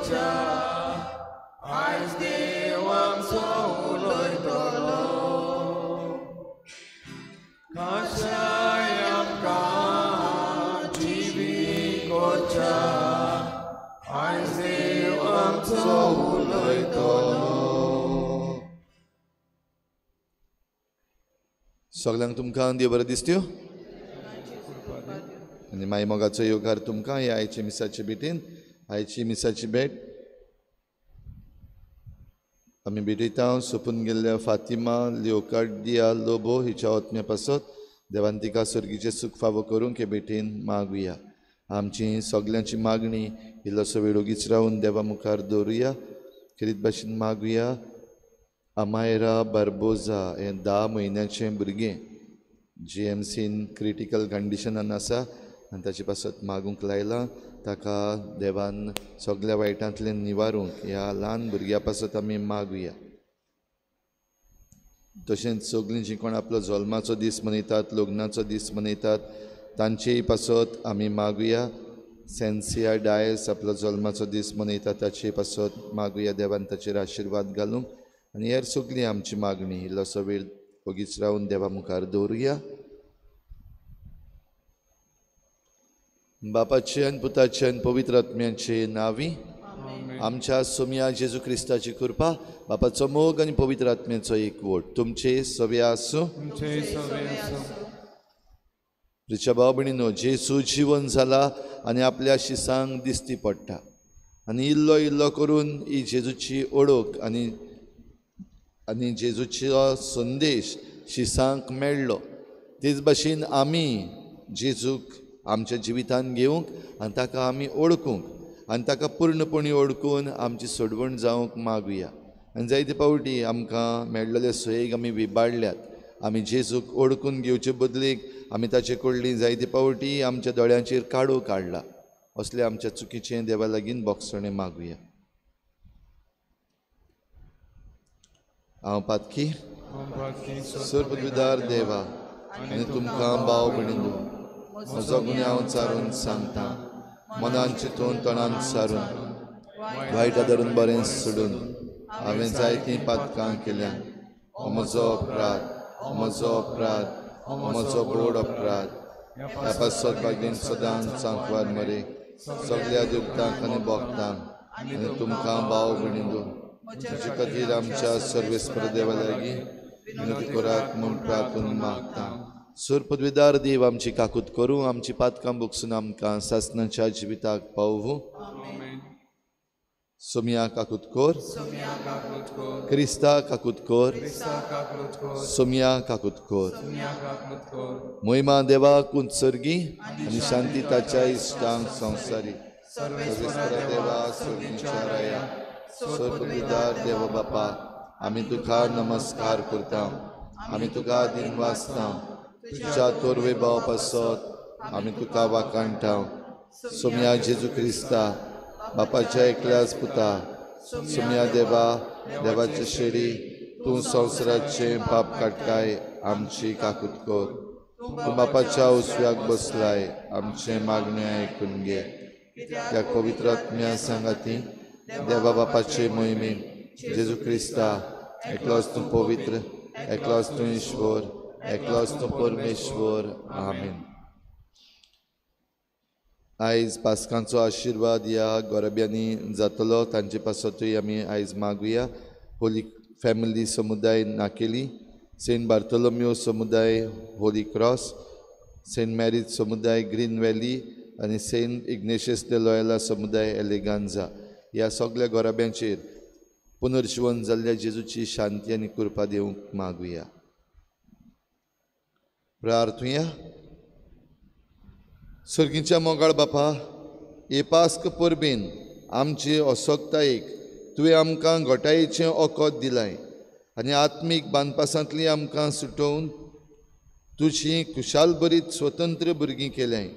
कोच्या आयज देव आमचो उलयतलो कशाय आमकां जिवीक कोच्या आयज देव आमचो उलयतलो. सगळ्यांक तुमकां देव बरें दिसत्यो आनी माय मोगाचो योगार तुमकां हे आयचे मिसाचे भेटेन आयची मिसाची भेट आमी भेटयता सोंपून गेल्ल्या फातिमा लिओकार्डिया लोबो हिच्या आत्म्या पासत देवान तिका सर्गीचे सुख फावो करूंक हे भेटेन मागुया. आमची सगल्यांची मागणी इल्लोसो वेळ ओगीच रावन देवा मुखार दवरुया. खेरीत भाशेन मागुया अमायरा बार्बोजा हे 10 म्हयन्याचें भुरगें GMCन क्रिटिकल कंडिशनान आसा आनी ताचे पासत मागूंक लायला. ताका देवान सगळ्या वायटांतल्यान निवारूंक ह्या ल्हान भुरग्या पासत आमी मागुया. तशेंच सगळीं जीं कोण आपलो जल्माचो दीस मनयतात लग्नाचो दीस मनयतात तांचेय पासत आमी मागुया. सेन्सिया डायस आपलो जल्माचो दीस मनयता ताचे पासत मागुया देवान ताचेर आशिर्वाद घालूंक आनी हेर सगळीं आमची मागणी इल्लोसो वेळ ओगीच रावन देवा मुखार दवरुया. बापाचे आनी पुताचे आनी पवित्र आत्म्याचे नांवी आमच्या सोम्या जेजू क्रिस्ताची कृपा बापाचो मोग आनी पवित्र आत्म्याचो एकवट तुमचे सवे आसूं. प्रिच्या भाव भयणीनो जेजू जिवन जाला आनी आपल्या शिसांक दिसती पडटा आनी इल्लो इल्लो करून ही जेजूची ओळख आनी जेजूचो संदेश शिसांक मेळ्ळो. तेच भाशेन आमी जेजूक आमच्या जिवितान घेवंक आनी ताका आमी ओळखूंक आनी ताका पूर्णपणी ओळखून आमची सोडवण जावंक मागुया. आनी जायते फावटी आमकां मेळ्ळले सोयेक आमी विबाडल्यात. आमी जेजूक ओळखून घेवचे बदलीक आमी ताचे कडली जायते फावटी आमच्या दोळ्यांचेर काडो काडला. असले आमच्या चुकीचें देवा लागीं बोगसणें मागुया. हांव पातकी सर्वपदवीदार देवा आनी तुमकां भाव भयणीनो म्हजो गुन्यांव हांव चारून सांगता मनान चिंतून तोंडान सारून वायटा धरून बरें सोडून हांवें जायतीं पातकां केल्यां. हो म्हजो अपराध हो म्हजो अपराध हो म्हजो बोड अपराध. ह्या पासत बागेन सदांच सांकवार मरे सगळ्या दुखतांक आनी भोगतांक आनी तुमकां भाव भयणीनो तुजे खातीर आमच्या सर्वेस्पर देवा लागीं विनंती करात म्हूण प्रार्थून मागता. सूर पदवीदार देव आमची काकूत करूं आमची पातकां भोगसून आमकां सासणाच्या जिविताक पावूं. सोम्या काकूत कोर क्रिस्ता काकूत कोर सोम्या काकूत कोर. मोहिमा देवाक उत्सर्गी आनी शांती ताच्या इश्टांक संवसारी सर्वेस्परा देवा सोडींच्या राया सूर पदवीदार देव बापा आमी तुका नमस्कार करता. आमी तुका दिन वाचता. तुज्या तोरवे भाव पासत आमी तुका वाखाणटा. सोम्या जेजू क्रिस्ता बापाच्या एकल्याच पुता सोम्या देवा देवाचे शेडी तूं संवसाराचे पाप काडटाय आमची काकूत कोर. तूं बापाच्या उसव्याक बसलाय आमचे मागणे आयकून घे. त्या पवित्र आत्म्या सांगाती देवा बापाचे मोहिमेन जेजू क्रिस्ता एकलोच तूं पवित्र एकलोच तूं ईश्वर एकलोच तूं परमेश्वर. आमीन. आयज पास्कांचो आशिर्वाद ह्या गोरब्यांनी जातलो तांचे पासतूय आमी आयज मागुया. होली फॅमिली समुदाय नाकेली सेंट बार्थोलोम्यो समुदाय होली क्रॉस सेंट मॅरीज समुदाय ग्रीन व्हॅली आनी सेंट इग्नेशियस de लॉयला समुदाय एलेगांजा ह्या सगळ्या गोरब्यांचेर पुनर्जीवन जाल्ल्या जेजूची शांती आनी कृपा दिवंक मागुया. प्रार्थुया. सर्गीच्या मोगाळ बापा हे पास्क परबेन आमचे असोगतायेक तुवें आमकां घोटायेचें ओकोत दिलाय आनी आत्मीक बांदपासांतली आमकां सुटोवन तुजी खुशाल बरीत स्वतंत्र भुरगीं केल्याय.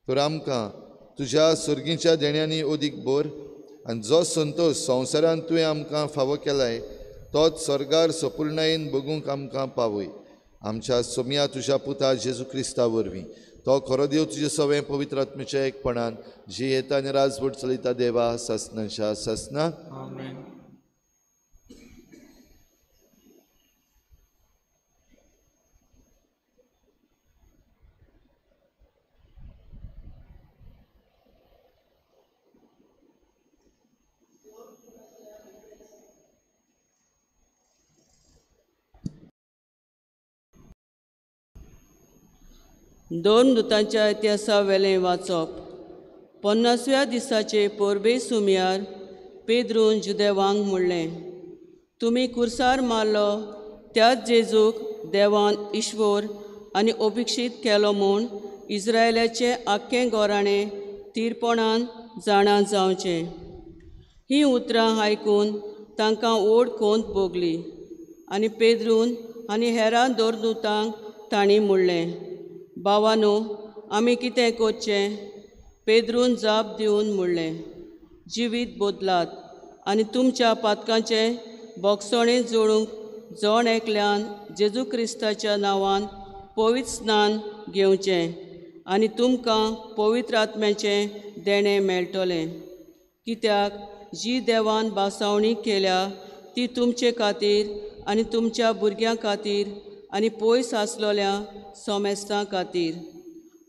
तर आमकां तुज्या सर्गीच्या देण्यांनी ओदीक भर आनी जो संतोश संवसारांत तुवें आमकां फावो केलाय तोच स्वर्गार सपूर्णायेन भोगूंक आमकां पावय. आमच्या सोम्या तुज्या पुता जेजू क्रिस्ता वरवीं तो खरो देव तुजे सगळें पवित्र आत्म्याच्या एकपणान जी येता आनी राजवट चलयता देवा ससनांच्या ससना आमेन. दोन दुतांच्या इतिहासा वेलें वाचप. 50व्या दिसाचे पोरबे सुमयार पेद्रून जुदेवांक म्हणलें, तुमी कुर्सार मारलो त्याच जेजूक देवान ईश्वर आनी अभिक्षीत केलो म्हूण इस्रायेलाचे आख्खें गोराणें तीरपणान जाणा जावचें. हीं उतरां आयकून तांकां ओड खोंत भोगली. आनी पेद्रून आनी हेरां दोन दुतांक तांणी म्हणलें, भावांनो, आमी कितें करचें? पेद्रून जाप दिवन म्हणलें, जिवीत बदलात आनी तुमच्या पातकांचें बोगसणें जोडूंक जण एकल्यान जेजू क्रिस्ताच्या नांवान पवित्र स्नान घेवचें आनी तुमकां पवित्र आत्म्याचें देणें मेळटलें. कित्याक जी देवान बासावणी केल्या ती तुमचे खातीर आनी तुमच्या भुरग्यां खातीर आनी पयस आसलोल्या सोमेस्तां खातीर.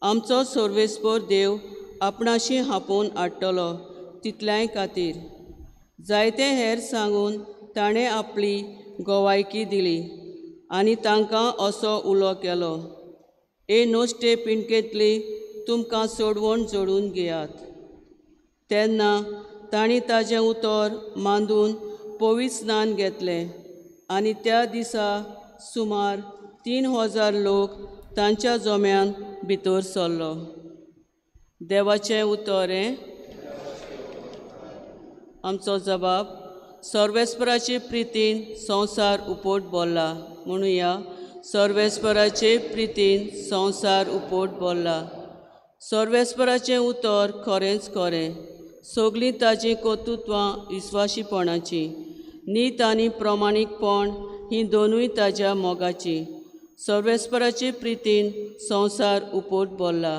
आमचो सर्वेस्पर देव आपणाशी हापोवन हाडटलो तितल्याय खातीर. जायते हेर सांगून ताणें आपली गोवायकी दिली आनी तांकां असो उलो केलो, हे नोश्टे पिणकेंतली तुमकां सोडवण जोडून घेयात. तेन्ना तांणी ताजें उतर मांडून पवित्र स्नान घेतलें आनी त्या दिसा सुमार 3000 लोक तांच्या जोम्यान भितर सरलो. देवाचें उतर हें. आमचो जबाब. सर्वेस्पराचे प्रितीन संवसार उपोट बोल्ला. म्हणुया, सर्वेस्पराचे प्रितीन संवसार उपोट बोल्ला. सर्वेस्पराचें उतर खरेंच खरें. सगलीं ताजीं कर्तुत्वां विस्वाशीपणाची. नीत आनी प्रमाणीकपण हीं दोनूय ताज्या मोगाची. सर्वेस्पराचे प्रितीन संवसार उपोट बोल्ला.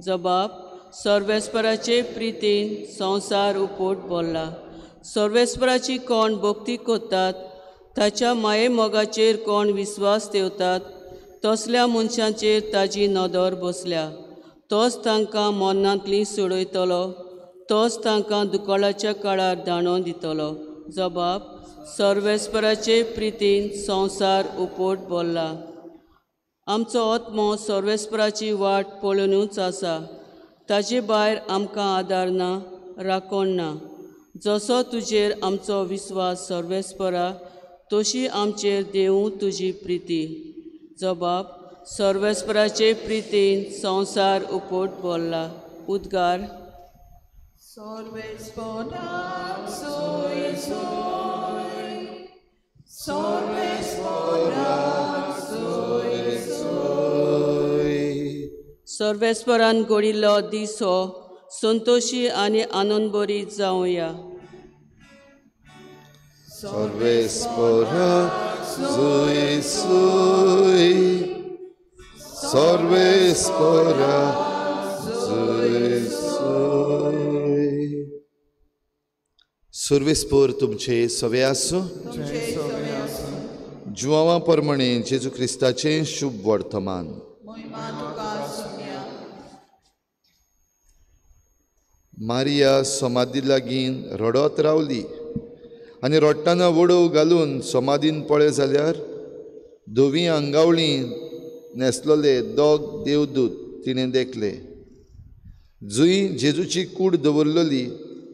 जबाब. सर्वेस्पराचे प्रितीन संवसार उपोट बोल्ला. सर्वेस्पराची कोण भक्ती करतात, ताच्या माये मोगाचेर कोण विस्वास ठेवतात, तसल्या मनशांचेर ताजी नदर बसल्या. तोच तांकां मरणांतलीं सोडयतलो, तोच तांकां दुकाळाच्या काळार दाणो दितलो. जबाब. सर्वेस्पराचे प्रितीन संवसार उपोट बोल्ला. आमचो आत्मो सर्वेस्पराची वाट पळोवनूच आसा. ताजे भायर आमकां आदार ना, राखण ना. जसो तुजेर आमचो विस्वास सर्वेस्परा, तशी आमचेर देवूं तुजी प्रिती. जबाब. सर्वेस्पराचे प्रितीन संवसार उपोट बोल्ला. उद्गार. सर्वेस्पराक सोय सोय, सर्वेस्पराक सोय सोय. सर्वेस्परान घडिल्लो दीस हो संतोशी आनी आनंदभरी जावया. सर्वेस्पराक सोय सोय, सर्वेस्पराक सोय सोय. सर्वेस्पर तुमचे सवे आसूं. जुवांवा प्रमाणे जेजू क्रिस्ताचें शुभ वर्तमान. मारिया समाधी लागीं रडत रावली आनी रडटना वडो घालून समाधीन पळय जाल्यार धवी आंगावळी न्हेसलोले दोग देवदूत तिणें देखले. जूय जेजूची कूड दवरलेली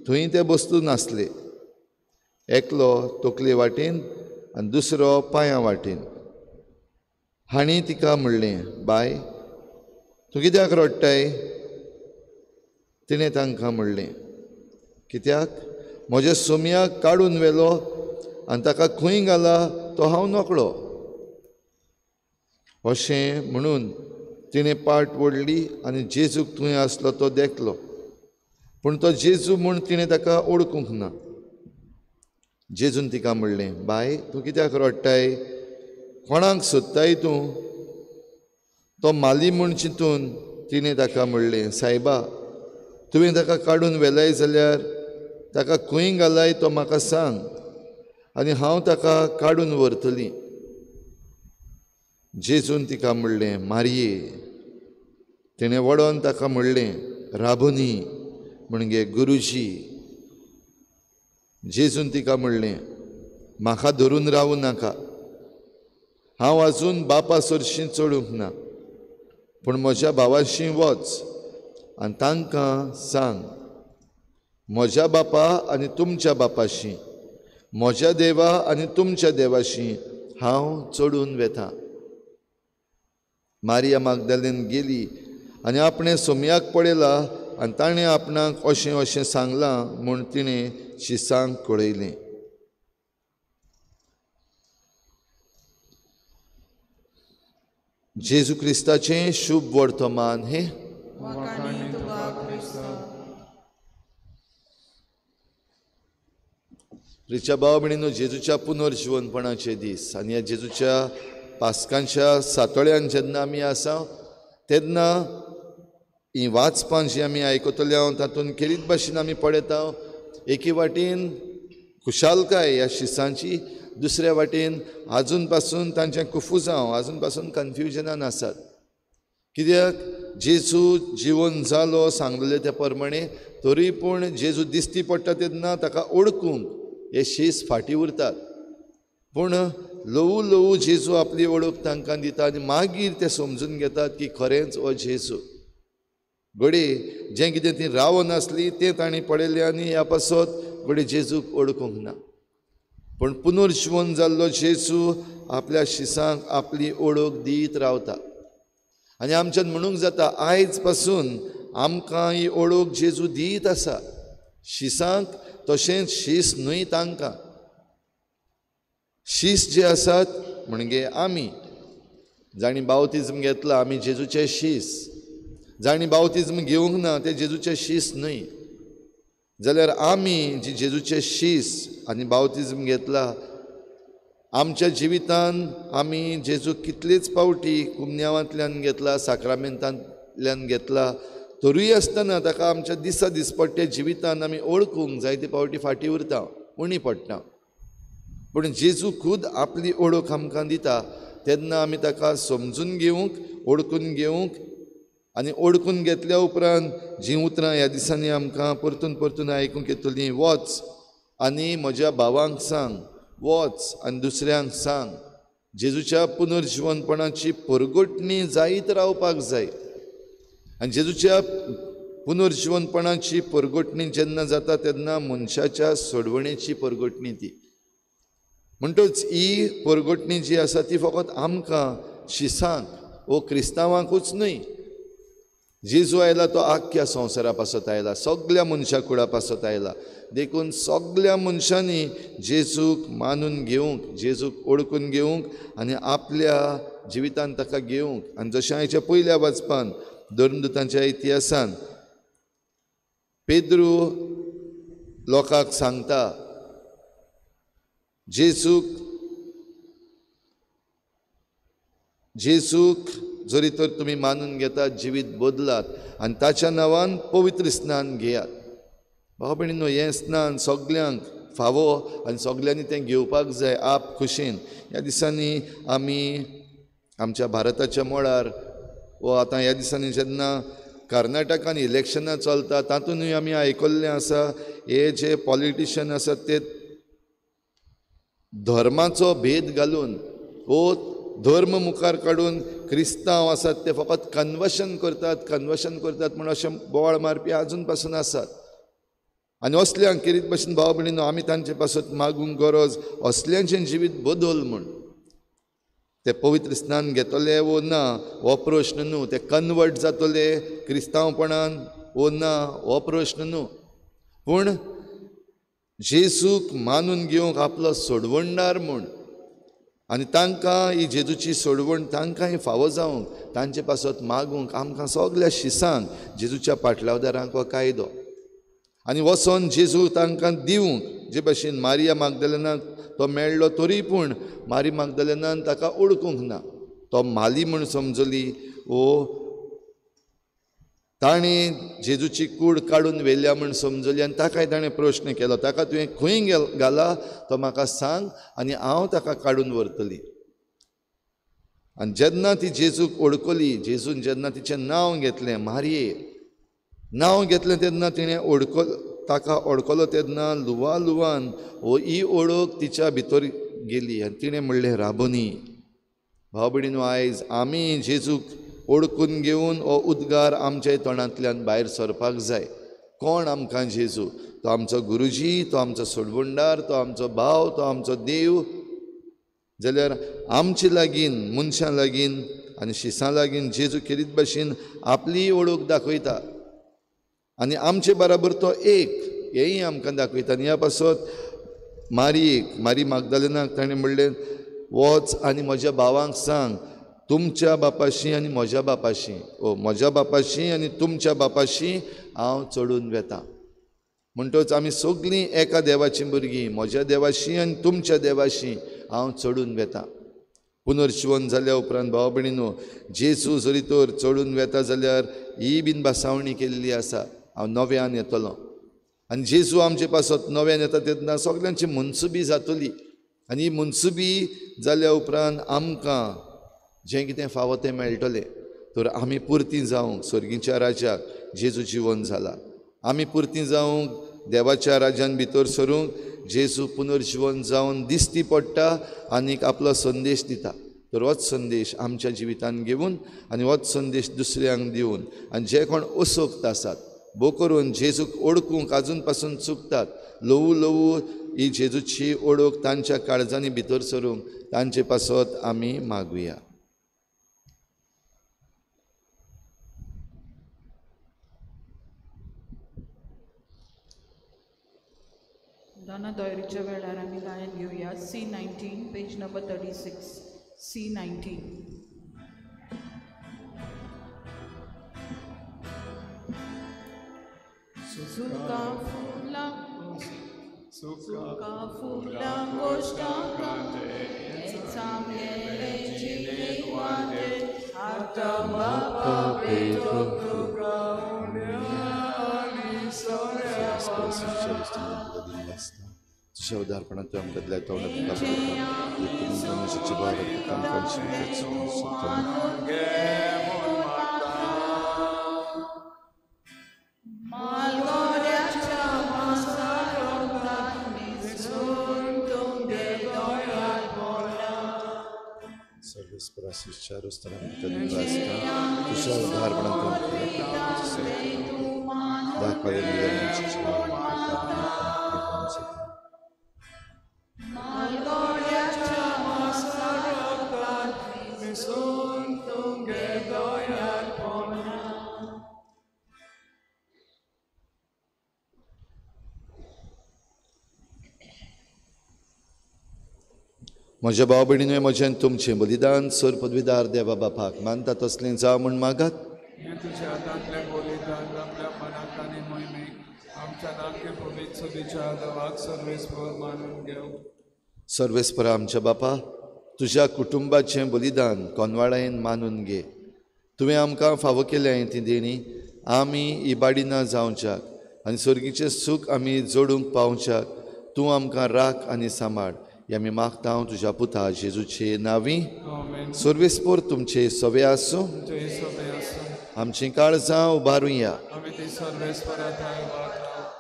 थंय ते बसतून आसले. एकलो तकले वाटेन आनी दुसरो पांयां वाटेन. हांणी तिका म्हणलें, बाय, तूं कित्याक रडटाय? तिणें तांकां म्हणलें, कित्याक म्हज्या सोमयाक काडून व्हेलो आनी ताका खंय घाला तो हांव नकळो. अशें म्हणून तिणें पाट ओडली आनी जेजूक थंय आसलो तो देखलो. पूण तो जेजू म्हूण तिणें ताका ओळखूंक ना. जेजून तिका म्हणलें, बाय, तूं कित्याक रडटाय? कोणाक सोदताय तूं? तो माली म्हूण चिंतून तिणें ताका म्हणलें, सायबा, तुवें ताका काडून व्हेलाय जाल्यार ताका खंय घालाय तो म्हाका सांग, आनी हांव ताका काडून व्हरतलीं. जेजून तिका म्हणलें, मारये. तिणें वडोन ताका म्हणलें, राबुनी, म्हणजे गुरुजी. जेजून तिका म्हणलें, म्हाका धरून रावूं नाका. हांव आजून बापा सरशीं चडूंक ना, पूण म्हज्या भावाशीं वच आनी तांकां सांग, म्हज्या बापा आनी तुमच्या बापाशीं, म्हज्या देवा आनी तुमच्या देवाशीं हांव चडून वेतां. मारिया मागदलेन गेली आनी आपणे सोमयाक पळयलां आनी ताणें आपणाक अशें अशें सांगलां म्हूण तिणें शिसांक कळयलें. जेजू क्रिस्ताचें शुभ वर्तमान हे वखाणी तुका क्रिस्त. रिच्या भाव भयणीनो, जेजूच्या पुनर्जीवनपणाचे दीस आनी ह्या जेजूच्या पास्कांच्या सातोळ्यान जेन्ना आमी आसा तेन्ना ही वाचपां जी आमी आयकतले हांव तातूंत खेरीत भाशेन आमी पळयता एके वाटेन खुशालकाय ह्या शिसांची, दुसऱ्या वाटेन आजून पासून तांचें कुफुजांव, आजून पासून कन्फ्युजनान आसात. कित्याक जेजू जिवन जालो सांगलेले त्या प्रमाणे, तरी पूण जेजू दिश्टी पडटा तेन्ना ताका ओळखूंक हे शीस फाटीं उरतात. पूण ल्हवू ल्हवू जेजू आपली ओळख तांकां दिता आनी मागीर ते समजून घेतात की खरेंच हो जेजू. घडये जें कितें ती रावोन आसली तें ताणीं पळयलें आनी ह्या पासत घडये जेजूक ओळखूंक ना. पूण पुनर्जीवन जाल्लो जेजू आपल्या शिसांक आपली ओळख दीत रावता. आनी आमच्यान म्हणूंक जाता आयज पासून आमकां ही ओळख जेजू दीत आसा. शिसांक तशेंच शीस न्हय तांकां. शीस जे आसात म्हणजे आमी जाणी बावतिजम घेतला आमी जेजूचे शीस, जाणी बावतिजम घेवंक ना ते जेजूचे शीस न्हय. जाल्यार आमी जी जेजूचे शीस आनी बावतिजम घेतला, आमच्या जिवितान आमी जेजू कितलेच पावटी कुमन्यावांतल्यान घेतला, साक्रामेंतांतल्यान घेतला, तरूय आसतना ताका आमच्या दिसा दिसपट्टे जिवितान आमी ओळखूंक जायते पावटी फाटीं उरता, उणी पडटा. पूण जेजू खूद आपली ओळख आमकां दिता तेन्ना आमी ताका समजून घेवंक, ओळखून घेवंक आनी ओळखून घेतल्या उपरांत जीं उतरां ह्या दिसांनी आमकां परतून परतून आयकूंक येतलीं, वच आनी म्हज्या भावांक सांग, वच आनी दुसऱ्यांक सांग. जेजूच्या पुनर्जीवनपणाची परगटणी जायत रावपाक जाय. आनी जेजूच्या पुनर्जीवनपणाची परगटणी जेन्ना जाता तेन्ना मनशाच्या सोडवणेची परगटणी ती. म्हणटच ही परगटणी जी आसा ती फकत आमकां शिसांक वो क्रिस्तांवांकूच न्हय. जेजू आयला तो आख्ख्या संवसारा पासत आयला, सगळ्या मनशा कुळा पासत आयला. देखून सगळ्या मनशांनी जेजूक मानून घेवंक, जेजूक ओळखून घेवंक आनी आपल्या जिवितान ताका घेवंक. आनी जशें हांवें पयल्या वाचपान धर्मदुतांच्या इतिहासान पेद्रू लोकांक सांगता, जेजूक जरी तर तुमी मानून घेतात, जिवीत बदलात आनी ताच्या नांवान पवित्र स्नान घेयात. भाव भयणीनो, हें स्नान सगल्यांक फावो आनी सगल्यांनी तें घेवपाक जाय आप खुशेन. ह्या दिसांनी आमी आमच्या भारताच्या मळार वो आतां ह्या दिसांनी जेन्ना कर्नाटकान इलेक्शनां चलता तातूंतूय आमी आयकल्लें आसा, हे जे पॉलिटिशियन आसात ते धर्माचो भेद घालून वो धर्म मुखार काडून क्रिस्तांव आसात ते फकत कन्वर्शन करतात म्हूण अशें बोवाळ मारपी आजून पासून आसात. आनी असल्यांक किरीत भाशेन भाव भयणीनो आमी तांचे पासत मागूंक गरज, असल्यांचें जिवीत बदल म्हूण. ते पवित्र स्नान घेतले वो ना हो प्रश्न न्हू, ते कन्वर्ट जातले क्रिस्तांवपणान वो ना हो प्रश्न न्हू, पूण जेजूक मानून घेवंक आपलो सोडवणदार म्हूण आनी तांकां ही जेजूची सोडवण तांकांय फावो जावंक तांचे पासत मागूंक आमकां सगल्या शिसांक जेजूच्या पाटलावदारांक हो कायदो आनी वचोन जेजू तांकां दिवंक. जे भाशेन मारिया मागदलेनाक तो मेळ्ळो तरी पूण मारी मागदलेनान ताका ओळखूंक ना. तो माली म्हूण समजली वो ताणें जेजूची कूड काडून व्हेल्या म्हूण समजली आनी ताकाय ताणें प्रश्न केलो, ताका तुवें खंय घाला तो म्हाका सांग आनी हांव ताका काडून व्हरतली. आनी जेन्ना ती जेजूक ओळखली, जेजून जेन्ना तिचें नांव घेतलें, मारये नांव घेतलें, तेन्ना तिणें ताका ओळखलो तेन्ना लुवा लुवान ही ओळख तिच्या भितर गेली आनी तिणें म्हणलें, राबोनी. भाव भयणीनो, आयज आमी जेजूक ओळखून घेवन हो उद्गार आमच्या तोंडांतल्यान भायर सरपाक जाय. कोण आमकां जेजू? तो आमचो गुरुजी, तो आमचो सोडवणदार, तो आमचो भाव, तो आमचो देव. जाल्यार आमचे लागीं, मनशां लागीं आनी शिसां लागीं जेजू खेरीत भाशेन आपली ओळख दाखयता आनी आमचे बराबर तो एक, हेंय आमकां दाखयता. आनी ह्या पासत मारी मागदलेनाक ताणें म्हणलें, वच आनी म्हज्या भावांक सांग, तुमच्या बापाशी आनी म्हज्या बापाशी, म्हज्या बापाशी आनी तुमच्या बापाशी हांव चडून वेतां. म्हणटच आमी सगळीं एका देवाची भुरगीं, म्हज्या देवाशी आनी तुमच्या देवाशी हांव चडून वेतां. पुनर्जीवन जाल्या उपरांत भाव भयणीनो, जेजू जरी तर चडून वेता जाल्यार ही बीन बासावणी केल्ली आसा, हांव नव्यान येतलों. आनी जेजू आमचे पासत नव्यान येता तेन्ना सगळ्यांची मनसुबी जातली. आनी ही मनसुबी जाल्या उपरांत आमकां जें कितें फावो तें मेळटलें. तर आमी पुर्ती जावंक स्वर्गीच्या राज्याक जेजू जीवन जाला. आमी पुर्ती जावंक देवाच्या राज्यान भितर सरूंक जेजू पुनर्जीवन जावन दिसती पडटा आनीक आपलो संदेश दिता. तर होच संदेश आमच्या जिवितान घेवन आनी होच संदेश दुसऱ्यांक दिवन, आनी जे कोण असोक्त आसात, भोव करून जेजूक ओळखूंक आजून पासून चुकतात, ल्हवू ल्हवू ही जेजूची ओळख तांच्या काळजांनी भितर सरूंक तांचे पासत आमी मागुया. दाना दोयरीच्या वेळार आमी गायन घेवया. C19, page number 36. C19. सुका फुला गोष्टा चांगले जिणे वाटे आता बापा बेतो तुझ्या उदारपणात तू आमकां दिल्या तोंडात तुझ्या उदारपणात म्हज्या भाव भयणीनो, म्हजें तुमचें बलिदान सर पदवीदार देवा बापाक मानता तसलें जावं म्हूण मागात. तुझ्या हातांतलें बलिदान आपल्या मनाक आनी मोहिमेक आमच्या नाट्य पवित्र सभेच्या देवाक सर्वेस्पर मानून घेवं. सर्वेस्परा आमच्या बापा, तुज्या कुटुंबाचें बलिदान कोनवाळेन मानून घे. तुवें आमकां फावो केलें ती देणी आमी इबाडिना जावच्याक आनी सर्गीचें सूख आमी जोडूंक पावच्याक तूं आमकां राख आनी सांबाळ. हे आमी मागता हांव तुज्या पुता जेजूचे नांवी. सर्वेस्पर तुमचे सवे आसूं. आमची काळजां उबारुया.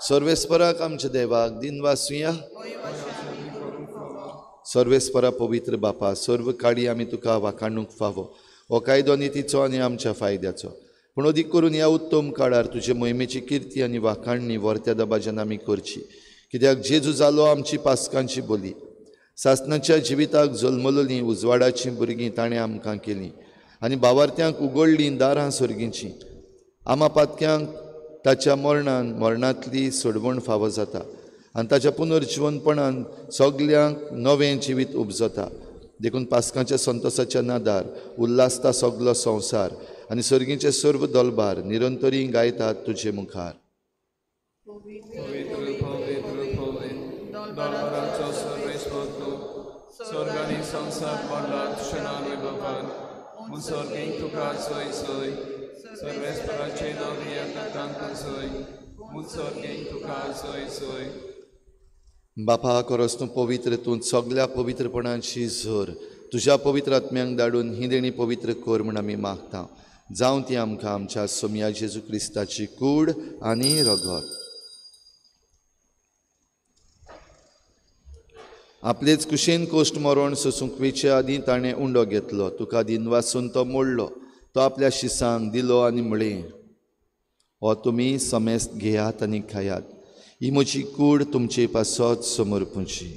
सर्वेस्पराक आमच्या देवाक दिन वासुया. सर्वेस्परा पवित्र बापा, सर्व काळी आमी तुका वाखाणूंक फावो. हो कायदो नितीचो आनी आमच्या फायद्याचो. पूण अदीक करून ह्या उत्तम काळार तुजे मोहिमेची किर्ती आनी वाखाणणी वर्त्या दबाज्यान आमी करची. कित्याक जेजू जालो आमची पासकांची बोली. सासणाच्या जिविताक जल्मलोलीं उजवाडाचीं भुरगीं ताणें आमकां केलीं आनी भावार्थ्यांक उगडलीं दारां सर्गींचीं. आमा पातक्यांक ताच्या मरणांतली सोडवण फावो जाता आनी ताच्या पुनर्जीवनपणान सगल्यांक नवें जिवीत उपजता. देखून पासकांच्या संतोसाच्या नादार उल्हासता सगलो संवसार आनी सर्गीचे सर्व दलबार निरंतरी गायतात तुजे मुखार. Sorgani संसार पडला तुझे नावे बापान, मुसर्गींक तुका सोय सोय, सर्वेस्पराचे नवी येता तांकां सोय मुत्सर्गेक तुका सोय सोय बापा खरोच तूं पवित्र, तूं सगळ्या पवित्रपणाची झर तुज्या पवित्र आत्म्यांक धाडून ही देणी पवित्र कर म्हूण आमी मागता. जावं ती आमकां आमच्या सोम्या जेजू क्रिस्ताची कूड आनी रगत. आपलेच कुशेन कोश्ट मरोण सोसूंक वेचे आदीं ताणें उंडो घेतलो. तुका दिनवासून तो मोडलो. तो आपल्या शिसांक दिलो आनी म्हळें, हो तुमी समेस्त घेयात आनी खायात. ही म्हजी कूड तुमचे पासत समर्पूची.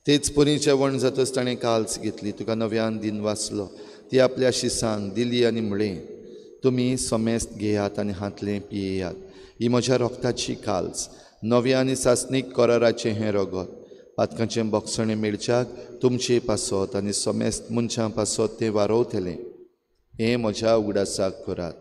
तेच परीचें वण जातच ताणें काल्स घेतली. तुका नव्यान दिन वाचलो. ती आपल्या शिसांक दिली आनी म्हळें, तुमी समेस्त घेयात आनी हातलें पियेयात. ही म्हज्या रोगताची काल्स, नव्या आनी सासणीक कराराचें हें रगत. पातकांचें बोगसणें मेळच्याक तुमचे पासत आनी समेस्त मनशां पासत तें वारोवतलें. हें म्हज्या उगडासाक करात.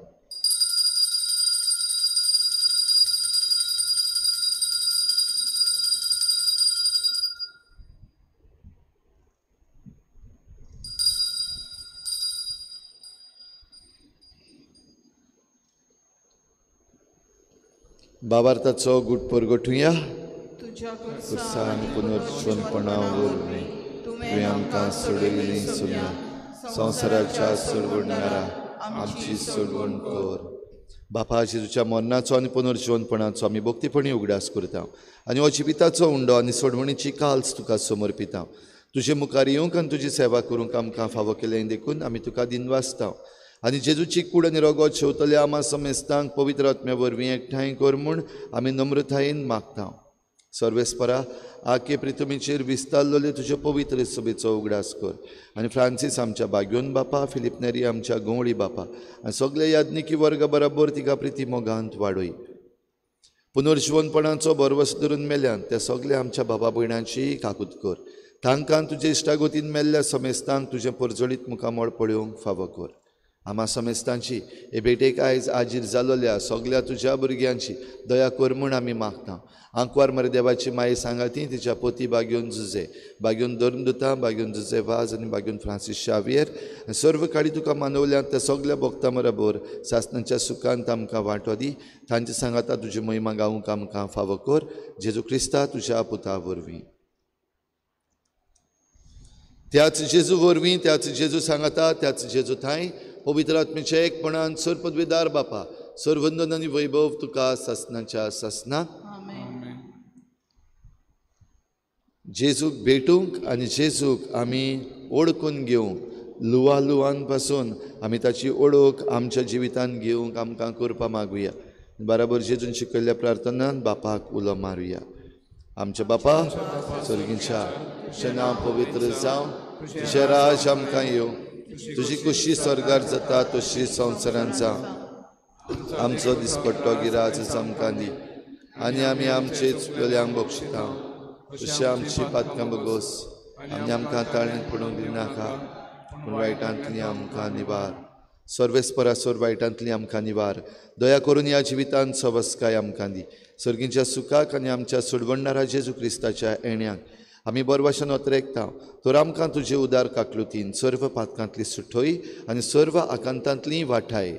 बाबार्थाचो गुट परगटुया. तुझ्या कुर्सान पुनर्जीवनपणा वरवीं तुवें आमकां सोडयिल्लीं सोम्या संवसाराच्या सोडवणारा आमची सोडवण कर. बापा जेजूच्या मरणाचो आनी पुनर्जीवनपणाचो आमी भक्तीपणी उगडास करता आनी हो जिविताचो उंडो आनी सोडवणीची काल्स तुका समर्पिता. तुजे मुखार येवंक आनी तुजी सेवा करूंक आमकां फावो केलें देखून आमी तुका दिनवासता आनी जेजूची कूड आनी रगत शेवतल्या आमा समेस्तांक पवित्र आत्म्या वरवीं एकठांय कर म्हूण आमी नम्रतायेन मागता. सर्वेस्परा आखे प्रितुमीचेर विस्तारलेले तुजे पवित्र सभेचो उगडास कर आनी फ्रांसीस आमच्या बाग्योन बापा, फिलिप नेरी आमच्या गवळी बापा आनी सगळे याज्ञिकी वर्ग बराबर तिका प्रिती मोगांत वाडय. पुनर्जीवनपणाचो भरवस धरून मेल्यान त्या सगळ्या आमच्या बाबा भयणांची काकूत कर. तांकां तुजे इश्टागोतीन मेल्ल्या समेस्तांक तुजें परजळीत मुखामळ पळोवंक फावो कर. आमा समेस्तांची हे भेटेक आयज आजीर जालोल्या सगळ्या तुज्या भुरग्यांची दया कर म्हूण आमी मागता. आंकवार मरे देवाची माये सांगाती तिच्या पोती बाग्योन जुजे, बाग्योन धर्मदुतां, बाग्योन जुजे वाज आनी बाग्योन फ्रांसीस शावियर सर्व काळी तुका मानवल्यांत त्या सगळ्या भक्तां बरोबर सासणाच्या सुखांत आमकां वांटो दी. तांचे सांगाता तुजी महिमा गावूंक आमकां फावो कर. जेजू क्रिस्ता तुज्या पुता वरवीं. त्याच जेजू वरवीं, त्याच जेजू सांगाता, त्याच जेजू थाय पवित्र आत्मेच्या एकपणान सर पदवेदार बापा, सर्वंदन आनी वैभव तुका सासणाच्या सासणाक. जेजूक भेटूंक आनी जेजूक आमी ओळखून घेवंक लुवा लुवान पासून आमी ताची ओळख आमच्या जिवितान घेवंक आमकां करपा मागुया. बराबर जेजून शिकयल्ल्या प्रार्थनान बापाक उलो मारुया. आमच्या बापा सर्गीच्या तुजें नांव पवित्र जावं, तुजें राज आमकां येवं, तुजी कुशी स्वर्गार जाता तशी संवसारांत जावं. आमचो दिसपट्टो गिराज आमकां दी आनी आमी आमचेच गल्यांक बक्षिता. तशें आमची पातकां बगोस आनी आमकां ताळणेंत पडूंक दिनाका, पूण वायटांतली आमकां निवार. सर्वेस्परासोर वायटांतली आमकां निवार. दया करून ह्या जिवितांत सवस्काय आमकां दी. सर्गीच्या सुखाक आनी आमच्या सोडवणारा जेजू क्रिस्ताच्या येण्याक आमी बरवाशान ओतरेकता. तर आमकां तुजे उदार काकलुतीन सर्व पातकांतली सुटोय आनी सर्व आकांतांतली वाटाय.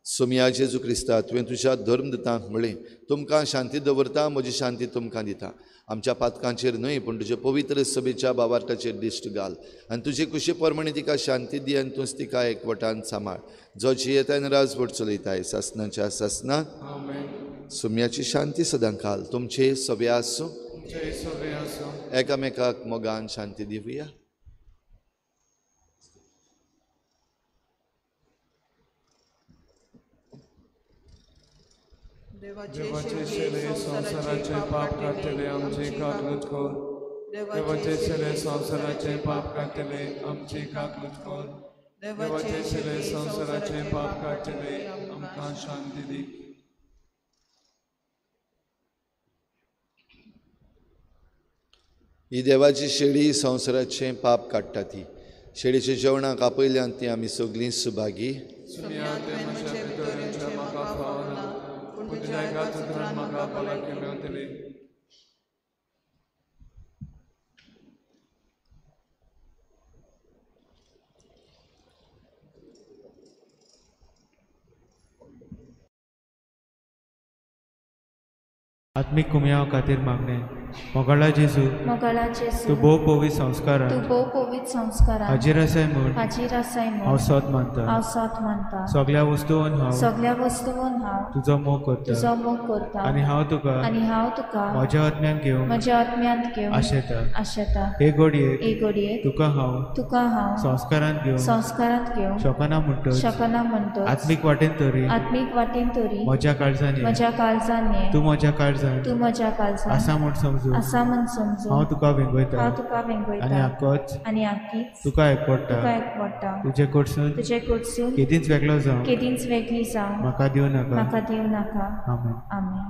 सोम्या जेजू क्रिस्ता तुवें तुज्या धर्मदुतांक म्हळें, तुमकां शांती दवरता, म्हजी शांती तुमकां दिता. आमच्या पातकांचेर न्हय पूण तुजे पवित्र सभेच्या बाबार्थाचेर दिश्ट घाल आनी तुजे कुशे प्रमाणे तिका शांती दी आनी तूंच तिका एकवटान सांबाळ. जो जियेताय राजवट चलयताय सासणाच्या सासणाक. सोम्याची शांती सदां घाल तुमचे सभे आसूं. एकामेकाक मोगान शांती दिवया. देवाचे शेले संसाराचे पाप काढतले आमचे काकलूत कर. देवाचे शेले संसाराचे पाप काढतले आमचे काकलूत कर. देवाचे शेले संसाराचे पाप काढतले आमकां शांती दी. ही देवाची शेळी संवसाराचें पाप काडटा ती. शेळीच्या जेवणाक आपयल्यान ती आमी सगळीं सुभागी. सुम्या ते म्हज्या भितोऱ्यांचे म्हाका फावना पूण तुज्या एका सुत्रान म्हाका भलायकी मेवतली. आत्मिक कुमयाव खातीर मागणे. मोगाळा जेजू, तूं भोव पवित्र संस्कारान हाजीर आसाय म्हूण हांव सत मानता. सगळ्या वस्तूंवन हांव तुजो मोग करता आनी हांव तुका म्हज्या आत्म्यान घेवंक आशेता. हे घडयेक तुका हांव संस्कारान घेवंक शकना म्हणटच आत्मीक वाटेन तरी म्हज्या काळजांनी तूं म्हज्या काळजांत आसा म्हूण समजून हांव तुका वेंगयता आनी आख्खीच तुका एकवडटा. तुजे कडसून केदींच वेगळो जावं म्हाका दिवं नाका. आमेन.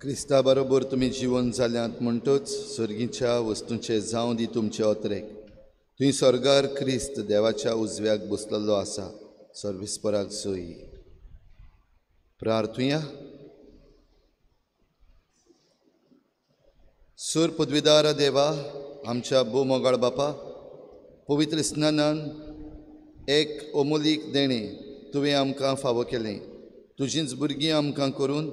क्रिस्ता बरोबर तुमी जिवन जाल्यांत म्हणटच सर्गीच्या वस्तूंचे जावं दी तुमचे ओतरेक. तुवें स्वर्गार क्रिस्त देवाच्या उजव्याक बसलेलो आसा. सर्वेस्पराक सोय. प्रार्थुया. सूर पदवीदार देवा, आमच्या बो मोगाळ बापा, पवित्र स्नानान एक अमोलीक देणे तुवें आमकां फावो केलें. तुजींच भुरगीं आमकां करून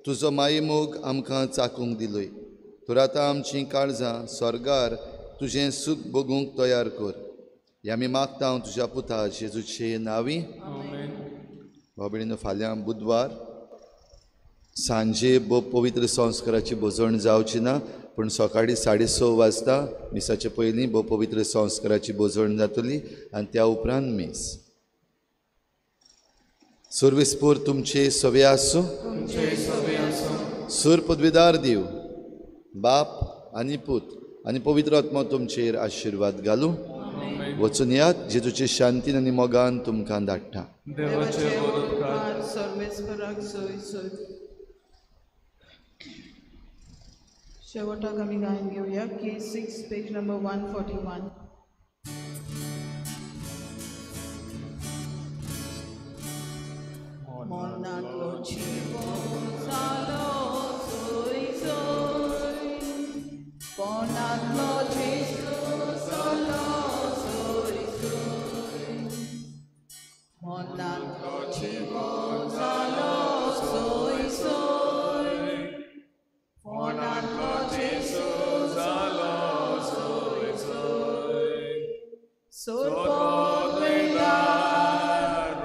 तुजो माये मोग आमकां चाकूंक दिलोय. तर आतां आमचीं काळजां स्वर्गार तुजें सूख बगूंक तयार कर. हें आमी मागता हांव तुज्या पुता जेजूचे नांवी. बाबडीनो फाल्यां बुधवार सांजे पवित्र संस्काराची बोजवण जावची ना, पूण सकाळीं 6:30 वाजता मिसाचे पयलीं पवित्र संस्काराची बोजवण जातली आनी त्या उपरांत मीस. सर्वेस्पोर तुमचे सवे आसूं. सूर पदवीदार देव बाप आनी पूत आनी पवित्र आत्मा तुमचेर आशिर्वाद घालूं. वचून यात. जेजूचे शांतीन आनी मोगान तुमकां धाडटा. शेवटाक आमी गायन घेवया K6 पेज नंबर 141. मोनातलो जिवो जालो सोय सोय, पोनातलो जेजू जालो सोय सोय, मोनातलो जिवो जालो सोय सोय, पोनातलो जेजू जालो सोय सोय. सोदपयला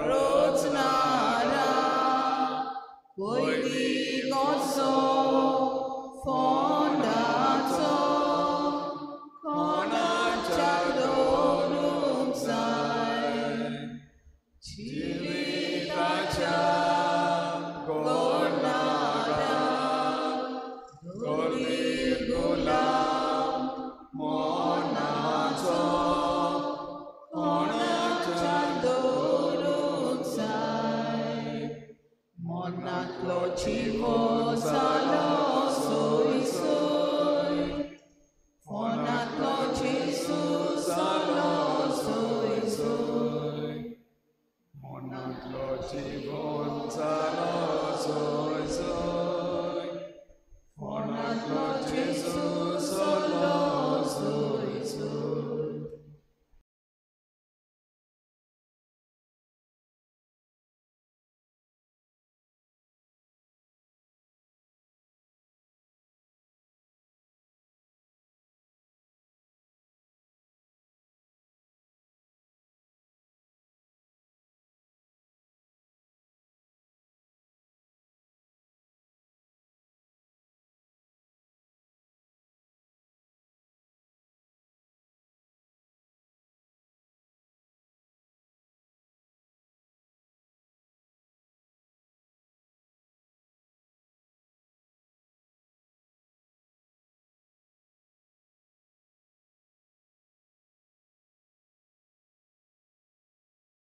रोजनारा पयली गोसो फोंडाचो कोणाच्या दवरूंक जाय. जिविताच्या गोडारा गरीब गुलाम मोनाचो कोणाच्या दवरूंक जाय. मोनातलो जिवो जालो सोय सोय, मोनातलो जेजू जालो सोय सोय, मोनातलो जीवन जालो सोय सोय.